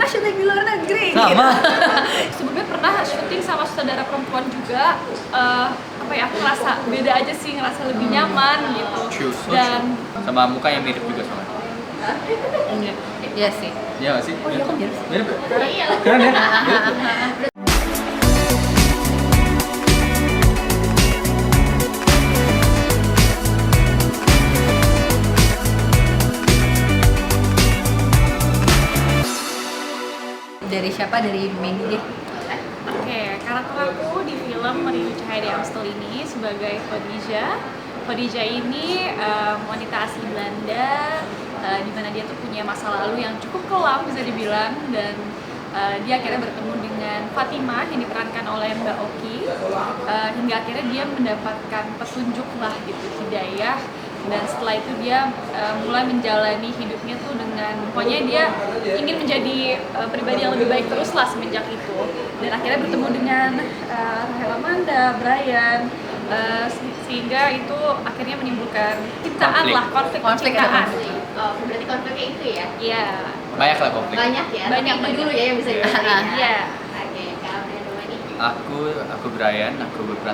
pernah syuting di luar negeri. Sama. Gitu. Sebelumnya pernah syuting sama sutradara perempuan juga. Apa ya, aku ngerasa beda aja sih, ngerasa lebih nyaman gitu. Dan sama muka yang mirip juga sama. Iya sih. Iya nggak sih? Oh iya kan mirip. Mirip. iya. Keren ya? Dari siapa? Dari Mandy deh. Oke, karakter aku di film Merindu Cahaya di Amstel ini sebagai Khadijah. Khadijah ini wanita asli Belanda, di mana dia tuh punya masa lalu yang cukup kelam bisa dibilang, dan dia akhirnya bertemu dengan Fatimah yang diperankan oleh Mbak Oki, hingga akhirnya dia mendapatkan petunjuk lah gitu, hidayah. Dan setelah itu dia mulai menjalani hidupnya tuh dengan, pokoknya dia ingin menjadi pribadi yang lebih baik terus lah semenjak itu. Dan akhirnya bertemu dengan Rahel Amanda, Brian, sehingga itu akhirnya menimbulkan cintaan lah, konflik cintaan. Oh, berarti konfliknya itu ya? Iya. Banyak lah konflik. Banyak ya? Banyak, Tapi itu dulu ya yang bisa Iya. Oke, kalau yang dua ini. Aku Brian, aku berperan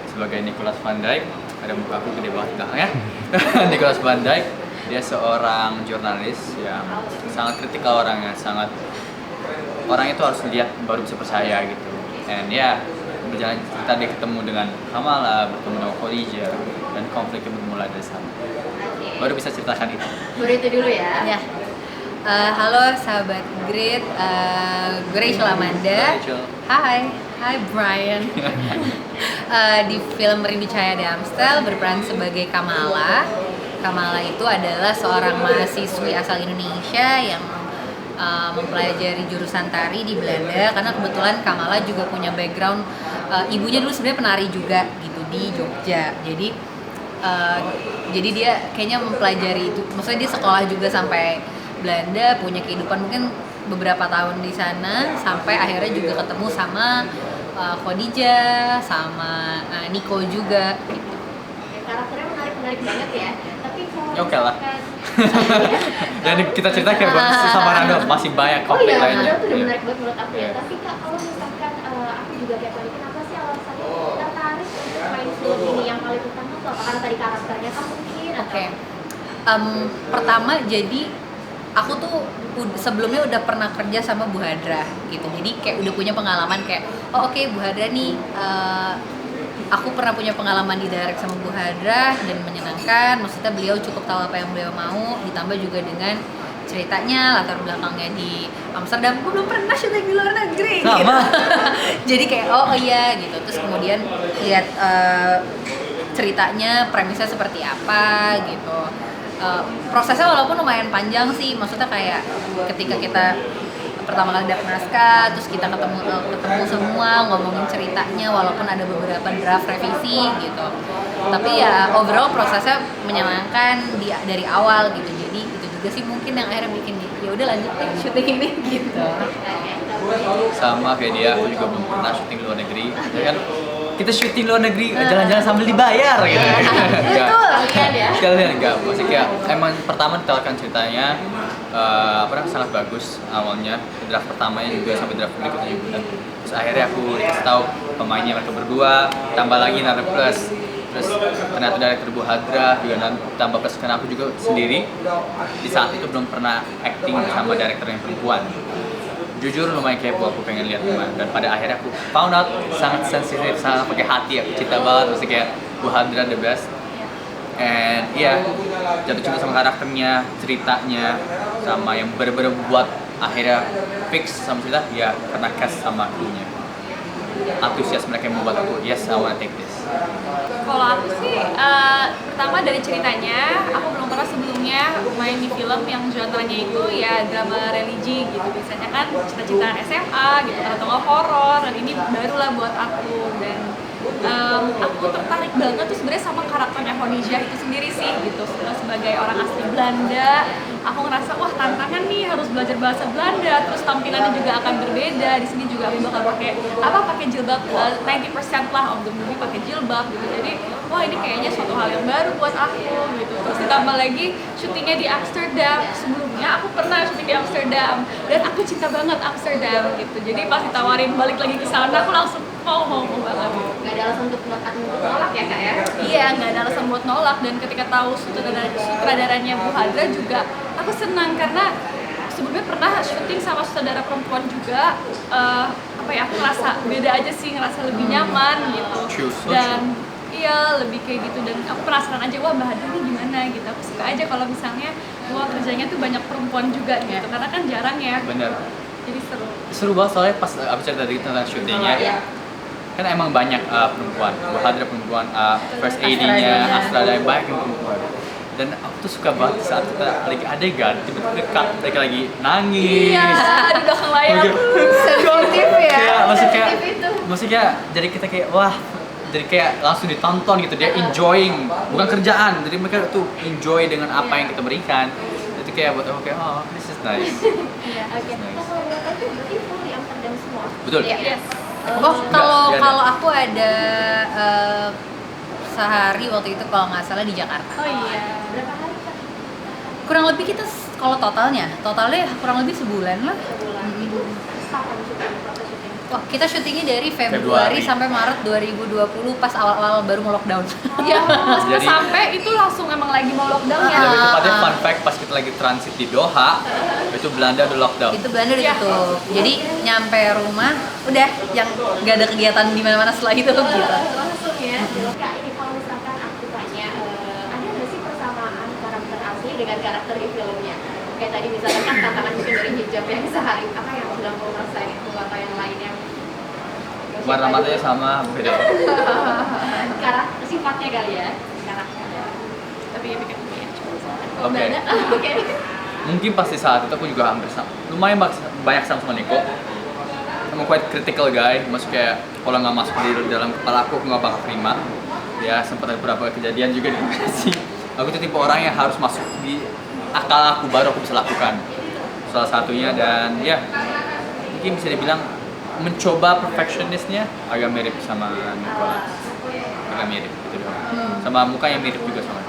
sebagai Nicholas Van Dijk. Ada muka aku gede banget belakangnya. Nicholas Van Dijk, dia seorang jurnalis yang sangat kritikal orangnya, orang itu harus lihat baru bisa percaya gitu. And ya, berjalan cerita dia ketemu dengan Kamala, bertemu dengan Khadijah, dan konfliknya bermula dari sana. Baru bisa ceritakan itu. Baru itu dulu ya? Ya. Halo sahabat Grit, gue Rachel Amanda. Rachel. Hai Brian. Di film Merindu Cahaya di Amstel berperan sebagai Kamala. Kamala itu adalah seorang mahasiswi asal Indonesia yang mempelajari jurusan tari di Belanda, karena kebetulan Kamala juga punya background, ibunya dulu sebenarnya penari juga gitu di Jogja. Jadi dia kayaknya mempelajari itu, maksudnya dia sekolah juga sampai Belanda, punya kehidupan mungkin beberapa tahun di sana, sampai akhirnya juga ketemu sama Khadijah, sama Nico juga gitu. Karakternya menarik banget ya. Tapi kalau Ya, oke lah. misalkan- Dan kita cerita kayak sama Rando masih banyak Oh konflik iya, lainnya. Rando tuh udah Iya. menarik banget menurut aku ya. Tapi Kak, kalau misalkan aku juga kayak tadi, kenapa sih alasannya tertarik untuk main film ini? Yang paling utama tuh apa? Karena tadi karakternya kan mungkin atau Oke. Pertama jadi aku tuh sebelumnya udah pernah kerja sama Bu Hadra gitu, jadi kayak udah punya pengalaman kayak oke, Bu Hadra nih, aku pernah punya pengalaman di direct sama Bu Hadra dan menyenangkan. Maksudnya beliau cukup tahu apa yang beliau mau, ditambah juga dengan ceritanya, latar belakangnya di Amsterdam. Gue belum pernah syuting di luar negeri. Sama. Gitu. Jadi kayak oh iya gitu. Terus kemudian lihat ceritanya, premisnya seperti apa gitu. Prosesnya walaupun lumayan panjang sih, maksudnya kayak ketika kita pertama kali dapet naskah, terus kita ketemu semua, ngomongin ceritanya, walaupun ada beberapa draft revisi gitu. Tapi ya overall prosesnya menyenangkan dari awal gitu. Jadi itu juga sih mungkin yang akhirnya bikin ya udah lanjut deh syuting ini gitu. Sama kayak dia, aku juga belum pernah syuting di luar negeri. Ya kan kita syuting luar negeri jalan-jalan sambil dibayar gitu. Betul. Sekalian enggak, maksudnya kayak emang pertama ditawarkan ceritanya sangat bagus awalnya, draft pertamanya juga sampai draft berikutnya juga. Terus akhirnya aku dikasih tahu pemainnya mereka berdua, tambah lagi Nara Plus. Terus ternyata director Bu Hadra juga tambah plus, karena aku juga sendiri di saat itu belum pernah acting bersama director yang perempuan. Jujur lumayan kepo, aku pengen lihat gimana, dan pada akhirnya aku found out sangat sensitif, sangat pakai hati, aku cinta banget, maksudnya kayak Bu Hadra the best. And iya, jatuh cinta sama karakternya, ceritanya, sama yang bener-bener buat akhirnya fix sama cerita ya karena cast sama krunya. Antusias mereka yang membuat aku yes, I wanna take this. Kalau aku sih, pertama dari ceritanya, aku belum pernah sebelumnya main di film yang genre-nya itu ya drama religi gitu. Biasanya kan cita-cita SMA gitu, atau horor, dan ini barulah buat aku. Dan aku tertarik banget tuh sebenarnya sama karakternya Khadijah itu sendiri sih gitu. Sebagai orang asli Belanda, aku ngerasa wah tantangan nih, harus belajar bahasa Belanda, terus tampilannya juga akan berbeda. Di sini juga aku bakal pakai jilbab, 90% lah of the movie pakai jilbab gitu. Jadi wah ini kayaknya suatu hal yang baru buat aku gitu. Terus ditambah lagi syutingnya di Amsterdam. Sebelumnya aku pernah syuting di Amsterdam dan aku cinta banget Amsterdam gitu. Jadi pas ditawarin balik lagi ke sana aku langsung mau banget. Nggak ada alasan untuk nolak ya kak ya? Iya, nggak ada alasan buat nolak. Dan ketika tahu sutradaranya Bu Hadra juga, aku senang karena sebelumnya pernah syuting sama sutradara perempuan juga. Apa ya, aku ngerasa beda aja sih, ngerasa lebih nyaman gitu. True, so Dan iya, lebih kayak gitu. Dan aku penasaran aja, wah Mbak Hadra ini gimana gitu. Aku suka aja kalau misalnya wah kerjanya tuh banyak perempuan juga gitu, karena kan jarang ya. Bener. Jadi Seru banget soalnya pas abis cerita tadi tentang syutingnya. Kan emang banyak perempuan, Bu Hadra perempuan, first AD-nya, Australia banyak yang perempuan. Dan aku tuh suka banget saat kita lagi adegan, tiba-tiba mereka lagi nangis. iya, di belakang layar. Sensitif ya. Kayak maksudnya, Sensitif itu. maksudnya jadi kita kayak wah, jadi kayak langsung ditonton gitu, dia enjoying, bukan kerjaan, jadi mereka tuh enjoy dengan apa yang kita berikan. Itu kayak buat aku kayak oh this is nice. Iya. Oke, nah kalau boleh tahu itu berarti full di Amsterdam semua? Betul. Iya. Yes. Oh, kalau Enggak, kalau aku ada sehari waktu itu kalau nggak salah di Jakarta. Oh iya. Berapa hari kak? Kurang lebih kita kalau totalnya kurang lebih sebulan lah. Sebulan. Kapan syuting? Proses syuting? Wah, kita syutingnya dari Februari. Februari sampai Maret 2020 pas awal-awal baru mau lockdown. Ya, pas Jadi- sampai itu langsung emang lagi mau lockdown ya. Lebih tepatnya fun fact pas kita lagi transit di Doha, itu Belanda udah lockdown. Itu Belanda udah Iya. tutup. Jadi nyampe rumah udah yang nggak ada kegiatan di mana-mana setelah itu gitu. Langsung ya. Kak, ini kalau misalkan aku tanya, ada nggak sih persamaan karakter asli dengan karakter di filmnya? Kayak tadi misalkan kan tantangan mungkin dari hijab yang sehari, apa yang sedang kamu rasain itu atau yang lain yang Warna matanya sama, beda. karakter sifatnya kali ya, karakternya. Tapi ya bikin ya. Oke. Oke. Mungkin pasti saat itu aku juga hampir lumayan banyak sama Niko. I'm a quite critical guy, maksudnya kayak kalau nggak masuk di dalam kepala aku nggak bakal terima. Ya sempat ada beberapa kejadian juga di sih. Aku tuh tipe orang yang harus masuk di akal aku baru aku bisa lakukan. Salah satunya dan ya mungkin bisa dibilang mencoba perfectionistnya agak mirip sama Nicholas. Agak mirip gitu doang. Sama muka yang mirip juga sama.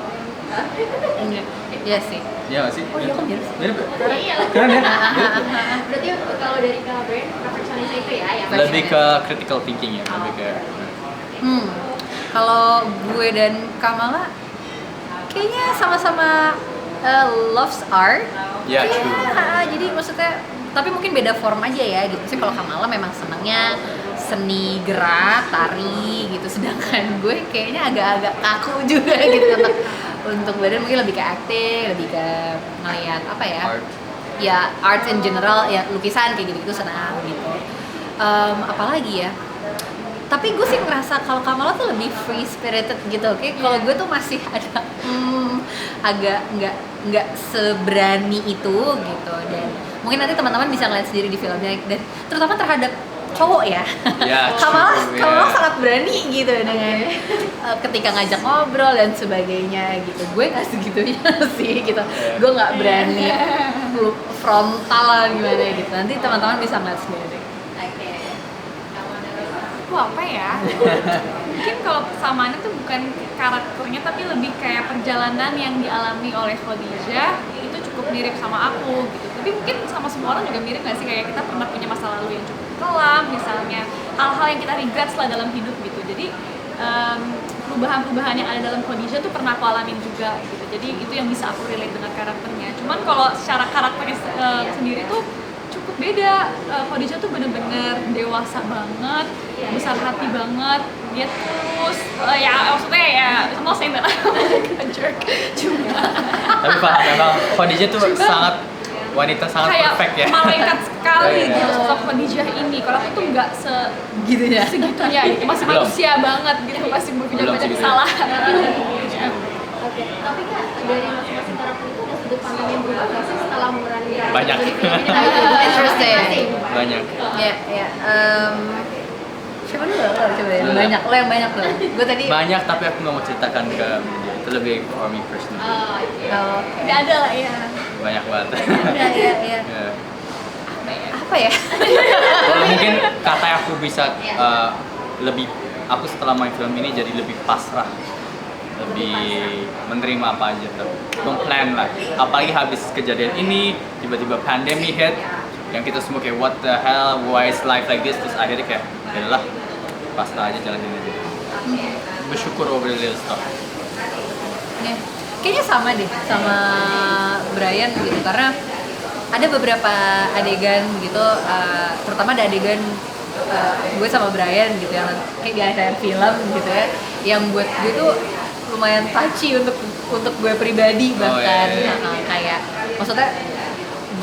Iya sih. Iya nggak sih? Oh iya, kok mirip sih? Mirip ya? Iya. Keren ya? Berarti kalau dari Kak Brian, perfeksionis itu ya yang Lebih ke critical thinking ya, lebih ke Kalau gue dan Kamala kayaknya sama-sama loves art. Ya, Iya, true. jadi maksudnya tapi mungkin beda form aja ya gitu. Sih kalau Kamala memang senangnya seni gerak, tari gitu. Sedangkan gue kayaknya agak-agak kaku juga gitu untuk badan, mungkin lebih ke acting, lebih ke ngeliat apa ya? Art. Ya art in general, ya lukisan kayak gitu-gitu senang gitu. Apalagi ya? Tapi gue sih ngerasa kalau Kamala tuh lebih free spirited gitu. Oke, kalau gue tuh masih ada agak nggak seberani itu gitu. Dan mungkin nanti teman-teman bisa ngeliat sendiri di filmnya, dan terutama terhadap cowok ya. Ya, Kamala true, Kamala ya. sangat berani gitu dengan ketika ngajak ngobrol dan sebagainya gitu. Gue nggak segitunya sih gitu. Gue nggak berani frontal lah gimana gitu. Nanti teman-teman bisa ngeliat sendiri. Oke. Aku apa ya? Mungkin kalau persamaannya tuh bukan karakternya tapi lebih kayak perjalanan yang dialami oleh Khadijah itu cukup mirip sama aku gitu. Tapi mungkin sama semua orang juga mirip nggak sih, kayak kita pernah punya masa lalu yang cukup kelam misalnya, hal-hal yang kita regret setelah dalam hidup gitu. Jadi perubahan-perubahan yang ada dalam Khadijah tuh pernah aku alamin juga gitu. Jadi itu yang bisa aku relate dengan karakternya. Cuman kalau secara karakternya sendiri tuh cukup beda. Khadijah tuh bener-bener dewasa banget, besar hati banget, dia tulus. Ya maksudnya ya, I'm not saying that I'm a jerk, cuma Tapi paham memang Khadijah tuh sangat wanita sangat kayak perfect ya. malaikat sekali Iya, iya. gitu sosok Khadijah ini. Kalau aku tuh nggak Gitunya. segitunya gitu, masih Belum. manusia banget gitu, masih punya Belum banyak segitu. kesalahan. Oke. Tapi Kak, dari masing-masing karakter itu ada sudut pandang yang berubah nggak sih setelah mengurangi Banyak. Interesting. Banyak. Ya, ya. Siapa dulu? Coba ya. Banyak, lo yang banyak tuh. Gue tadi. Banyak tapi aku nggak mau ceritakan ke itu lebih for me personally. Oh, oke. Oh, Nggak ada lah ya. Banyak banget. ya, ya, ya. Ya. Apa ya? Kalau mungkin kata yang aku bisa lebih aku setelah main film ini jadi lebih pasrah lebih menerima apa aja tuh, don't plan lah. Apalagi habis kejadian ini tiba-tiba pandemi hit, yang kita semua kayak what the hell, why is life like this, terus akhirnya kayak yaudahlah pasrah aja, jalanin aja, bersyukur over the little stuff. Ya, kayaknya sama deh sama Brian gitu, karena ada beberapa adegan gitu, terutama ada adegan gue sama Brian gitu yang kayak di akhir film gitu ya, yang buat gue tuh lumayan touchy untuk gue pribadi bahkan. Kayak maksudnya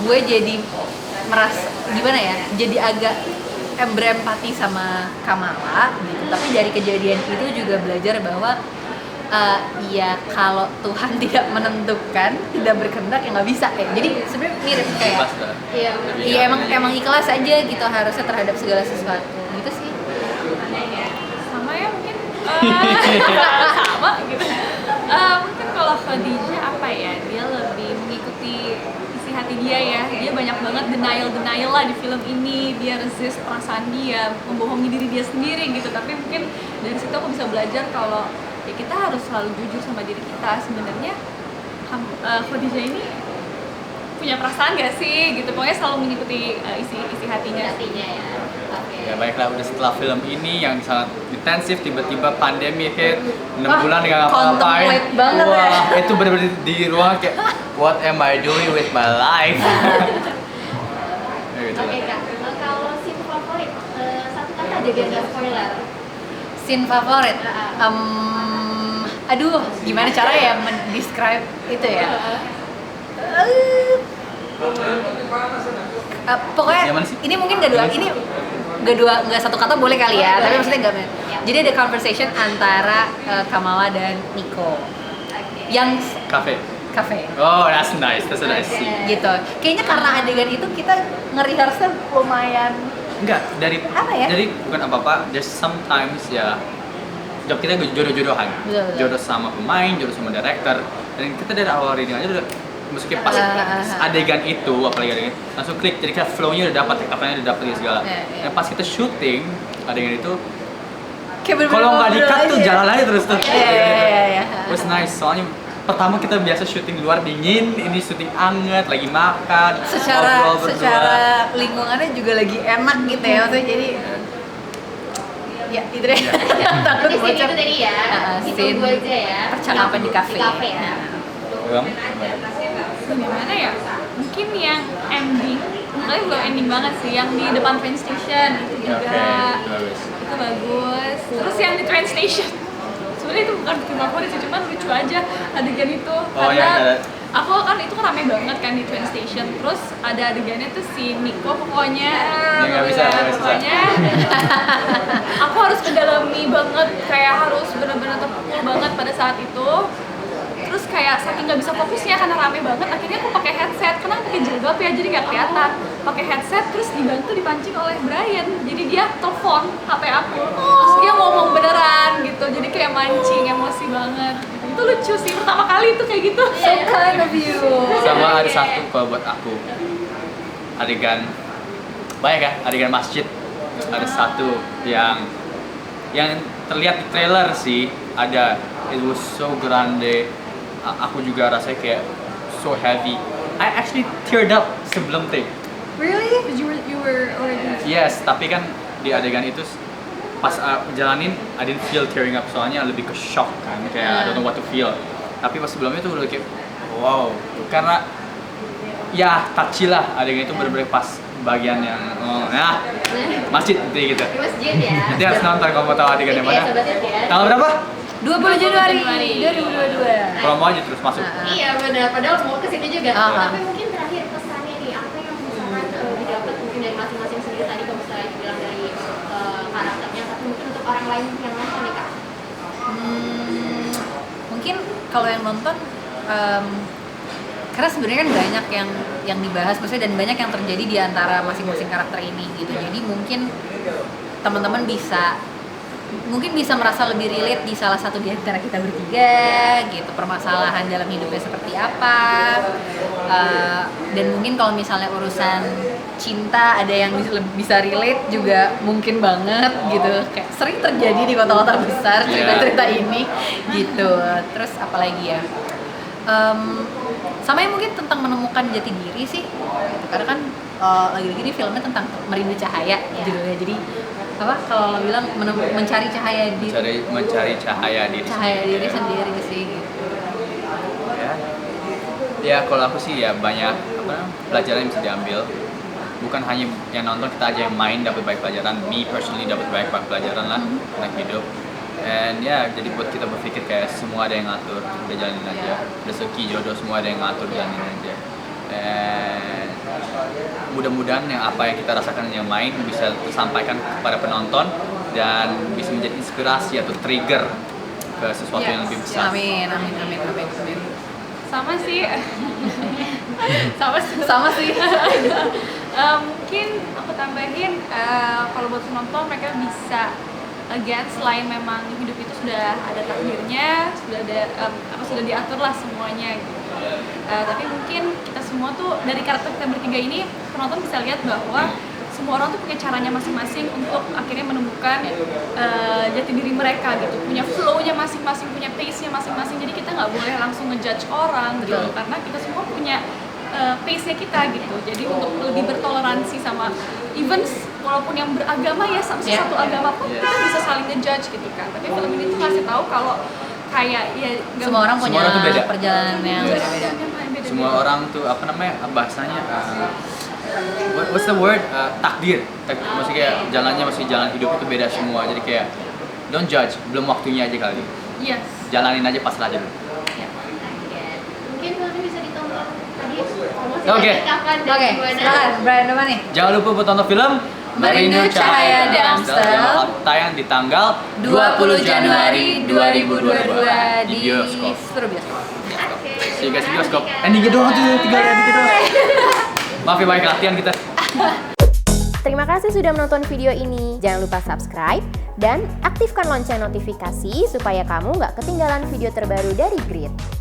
gue jadi merasa gimana ya, jadi agak berempati sama Kamala gitu, tapi dari kejadian itu juga belajar bahwa ya kalau Tuhan tidak menentukan, tidak berkehendak ya nggak bisa ya. Jadi sebenarnya mirip kayak iya emang ikhlas aja gitu harusnya terhadap segala sesuatu gitu sih. Sama ya mungkin sama gitu. Mungkin kalau Khadijah apa ya, dia lebih mengikuti isi hati dia ya. Dia banyak banget denial lah di film ini. Dia resist perasaan dia, membohongi diri dia sendiri gitu. Tapi mungkin dari situ aku bisa belajar kalau ya kita harus selalu jujur sama diri kita. Sebenarnya Khadijah ini punya perasaan gak sih gitu, pokoknya selalu mengikuti isi hatinya ya. Ya baiklah, udah setelah film ini yang sangat intensif, tiba-tiba pandemi hit, 6 bulan nggak ngapa-ngapain. Contemplate banget ya. Wah, itu bener-bener di ruang kayak what am I doing with my life? Ya, gitu lah. Oke Kak, kalau scene favorit, satu kata aja biar nggak spoiler. Scene favorit, aduh gimana cara ya mendescribe itu ya. Pokoknya Yang mana sih? ini mungkin nggak satu kata boleh kali ya, tapi maksudnya nggak. Jadi ada conversation antara Kamala dan Nico yang Cafe. cafe Oh, that's nice a nice scene. gitu. Kayaknya karena adegan itu kita nge-rehearse lumayan. Enggak, dari Apa ya? Jadi bukan apa-apa, just sometimes ya job kita jodoh-jodohan. Betul. Jodoh sama pemain, jodoh sama director. Dan kita dari awal reading aja udah meskipun pas adegan itu, apalagi adegan langsung klik, jadi kayak flow-nya udah dapat, apanya udah dapat segala. Dan pas kita syuting adegan itu, kalau nggak di-cut tuh jalan aja terus tuh. Iya. It was nice, soalnya pertama kita biasa syuting luar dingin, ini syuting anget, lagi makan, ngobrol berdua. secara lingkungannya juga lagi enak gitu ya, maksudnya jadi ya itu deh. Takut Jadi scene bocor. itu tadi ya, itu Scene gue aja ya. percakapan di kafe. Di kafe ya. Kamu? gimana ya, mungkin yang ending, makanya belum ending banget sih, yang di depan train station itu juga Oke, bagus. itu bagus. Terus yang di train station sebenarnya itu bukan film favorit sih, cuman lucu aja adegan itu. Oh, Karena yang ada. aku kan itu kan rame banget kan di train station, terus ada adegannya tuh si Nico pokoknya nggak bisa. pokoknya aku harus mendalami banget, kayak harus benar-benar terpukul banget pada saat itu. Terus kayak saking nggak bisa fokusnya karena rame banget, akhirnya aku pakai headset, karena pakai jilbab ya jadi nggak kelihatan. Pakai headset terus dibantu dipancing oleh Brian, jadi dia telepon HP aku, terus dia ngomong beneran gitu, jadi kayak mancing emosi banget. Itu lucu sih, pertama kali itu kayak gitu. So kind of you. Sama ada satu kalau buat aku, adegan banyak ya, adegan masjid. Ada satu yang terlihat di trailer sih, ada, it was so grande. Aku juga rasanya kayak so heavy. I actually teared up sebelum take. Really? Because you were already. Yes, tapi kan di adegan itu pas jalanin, I didn't feel tearing up, soalnya lebih ke shock kan, kayak I don't know what to feel. Tapi pas sebelumnya tuh udah kayak wow, karena ya touchy lah adegan itu, bener-bener pas bagian yang masjid gitu. Di masjid ya. Nanti harus nonton kalau mau tahu adegan yang mana. Tanggal berapa? 20 Januari 2022. Promo aja terus masuk. Iya benar, padahal mau ke situ juga. Aha. Tapi mungkin terakhir pesannya nih, apa yang misalkan didapat mungkin dari masing-masing sendiri tadi, kalau misalnya dibilang dari karakternya, tapi mungkin untuk orang lain yang nonton nih Kak. Mungkin kalau yang nonton karena sebenarnya kan banyak yang dibahas maksudnya, dan banyak yang terjadi di antara masing-masing karakter ini gitu. Jadi mungkin teman-teman mungkin bisa merasa lebih relate di salah satu di antara kita bertiga gitu, permasalahan dalam hidupnya seperti apa. Dan mungkin kalau misalnya urusan cinta, ada yang bisa relate juga mungkin banget gitu. Kayak sering terjadi di kota-kota besar cerita-cerita ini gitu. Terus apalagi ya? Sama yang mungkin tentang menemukan jati diri sih. Karena kan lagi-lagi ini filmnya tentang merindu cahaya judulnya. Jadi apa kalau lo bilang mencari cahaya mencari cahaya diri sendiri sih gitu. Ya kalau aku sih ya banyak pelajaran yang bisa diambil. Bukan hanya yang nonton, kita aja yang main dapat banyak pelajaran. Me personally dapat banyak pelajaran lah tentang hidup. And ya jadi buat kita berpikir kayak semua ada yang ngatur, udah jalanin aja. Rezeki, jodoh semua ada yang ngatur, jalanin aja. And mudah-mudahan yang apa yang kita rasakan yang main bisa tersampaikan kepada penonton dan bisa menjadi inspirasi atau trigger ke sesuatu yang lebih besar. Amin. Sama sih. Sama sih. Mungkin aku tambahin kalau buat penonton mereka bisa again, selain memang hidup itu sudah ada takdirnya, sudah diatur lah semuanya gitu. Tapi mungkin kita semua tuh dari karakter kita bertiga ini penonton bisa lihat bahwa semua orang tuh punya caranya masing-masing untuk akhirnya menemukan jati diri mereka gitu, punya flow-nya masing-masing, punya pace-nya masing-masing. Jadi kita nggak boleh langsung ngejudge orang gitu, karena kita semua punya pace-nya kita gitu. Jadi untuk lebih bertoleransi sama even walaupun yang beragama ya satu agama pun kita bisa saling ngejudge gitu kan. Tapi film ini tuh ngasih tahu kalau kayak ya semua orang punya tuh beda. perjalanan yang beda-beda. Semua orang tuh bahasanya what's the word, takdir. Maksudnya jalannya jalan hidup itu beda semua. Jadi kayak don't judge, belum waktunya aja kali. Yes. Jalanin aja, pasrah aja dulu. Mungkin film ini bisa ditonton tadi. Oke. Silakan Brian mana nih? Jangan lupa buat tonton film Merindu Cahaya di Amstel yang bakal tayang di tanggal 20 Januari 2022 di bioskop. seluruh bioskop. See you guys di bioskop. Endingnya doang tuh, tinggal edit doang. Maaf ya, banyak latihan kita. Terima kasih sudah menonton video ini. Jangan lupa subscribe dan aktifkan lonceng notifikasi supaya kamu nggak ketinggalan video terbaru dari Grit.